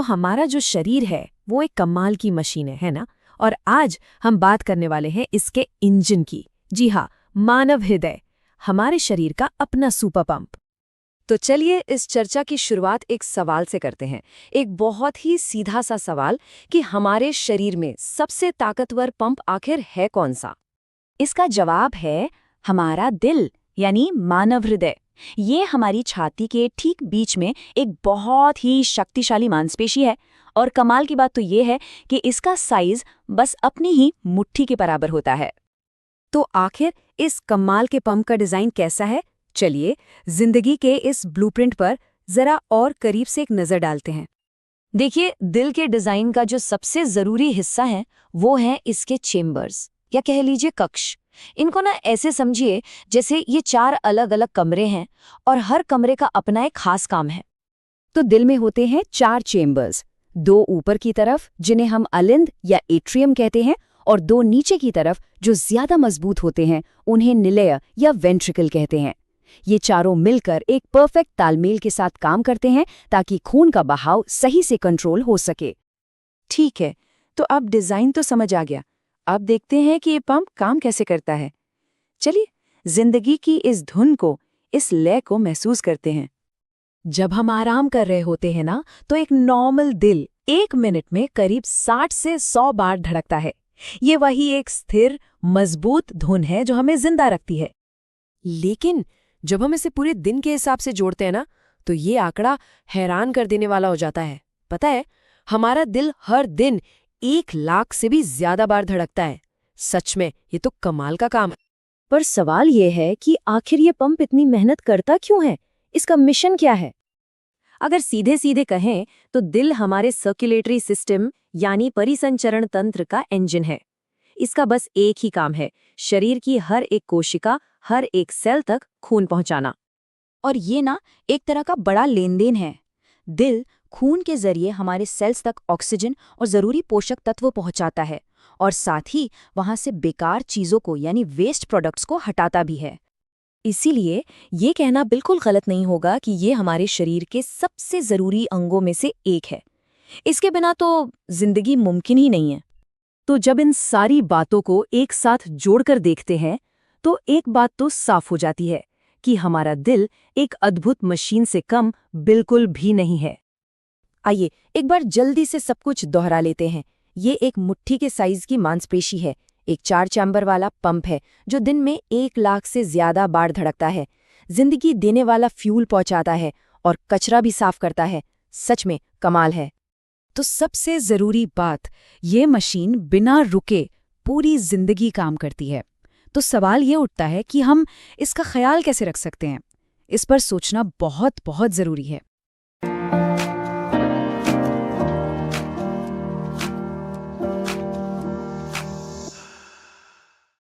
तो हमारा जो शरीर है वो एक कमाल की मशीन है ना। और आज हम बात करने वाले हैं इसके इंजन की। जी हाँ, मानव हृदय, हमारे शरीर का अपना सुपर पंप। तो चलिए इस चर्चा की शुरुआत एक सवाल से करते हैं। एक बहुत ही सीधा सा सवाल कि हमारे शरीर में सबसे ताकतवर पंप आखिर है कौन सा? इसका जवाब है हमारा दिल, यानी मानव हृदय। ये हमारी छाती के ठीक बीच में एक बहुत ही शक्तिशाली मांसपेशी है। और कमाल की बात तो ये है कि इसका साइज बस अपनी ही मुट्ठी के बराबर होता है। तो आखिर इस कमाल के पंप का डिजाइन कैसा है? चलिए जिंदगी के इस ब्लूप्रिंट पर जरा और करीब से एक नजर डालते हैं। देखिए, दिल के डिजाइन का जो सबसे जरूरी हिस्सा है वो है इसके चेम्बर्स, या कह लीजिए कक्ष। इनको ना ऐसे समझिए जैसे ये 4 अलग अलग कमरे हैं और हर कमरे का अपना एक खास काम है। तो दिल में होते हैं 4 चेम्बर्स, 2 ऊपर की तरफ जिन्हें हम अलिंद या एट्रियम कहते हैं, और 2 नीचे की तरफ जो ज्यादा मजबूत होते हैं उन्हें निलय या वेंट्रिकल कहते हैं। ये चारों मिलकर एक परफेक्ट तालमेल के साथ काम करते हैं ताकि खून का बहाव सही से कंट्रोल हो सके। ठीक है, तो अब डिजाइन तो समझ आ गया। अब देखते हैं कि ये पंप काम कैसे करता है। चलिए जिंदगी की इस धुन को, इस लय को महसूस करते हैं। जब हम आराम कर रहे होते हैं ना, तो एक नॉर्मल दिल 1 मिनट में करीब 60 से 100 बार धड़कता है। ये वही एक स्थिर मजबूत धुन है जो हमें जिंदा रखती है। लेकिन जब हम इसे पूरे दिन के हिसाब से जोड़ते हैं ना, तो ये आंकड़ा हैरान कर देने वाला हो जाता है। पता है, हमारा दिल हर दिन 1 लाख से भी ज्यादा बार धड़कता है। सच में ये तो कमाल का काम है। पर सवाल ये है कि आखिर ये पंप इतनी मेहनत करता क्यों है? इसका मिशन क्या है? अगर सीधे सीधे कहें तो दिल हमारे सर्कुलेटरी सिस्टम यानी परिसंचरण तंत्र का इंजन है। इसका बस एक ही काम है, शरीर की हर एक कोशिका, हर एक सेल तक खून पहुंचाना। और ये ना एक तरह का बड़ा लेनदेन है। दिल खून के जरिए हमारे सेल्स तक ऑक्सीजन और जरूरी पोषक तत्व पहुंचाता है, और साथ ही वहां से बेकार चीजों को यानी वेस्ट प्रोडक्ट्स को हटाता भी है। इसीलिए ये कहना बिल्कुल गलत नहीं होगा कि ये हमारे शरीर के सबसे जरूरी अंगों में से एक है। इसके बिना तो जिंदगी मुमकिन ही नहीं है। तो जब इन सारी बातों को एक साथ जोड़कर देखते हैं तो एक बात तो साफ हो जाती है कि हमारा दिल एक अद्भुत मशीन से कम बिल्कुल भी नहीं है। आइए एक बार जल्दी से सब कुछ दोहरा लेते हैं। ये एक मुट्ठी के साइज की मांसपेशी है, एक 4 चैम्बर वाला पंप है जो दिन में 1 लाख से ज्यादा बार धड़कता है, जिंदगी देने वाला फ्यूल पहुंचाता है और कचरा भी साफ करता है। सच में कमाल है। तो सबसे जरूरी बात, ये मशीन बिना रुके पूरी जिंदगी काम करती है। तो सवाल ये उठता है कि हम इसका ख्याल कैसे रख सकते हैं। इस पर सोचना बहुत बहुत जरूरी है।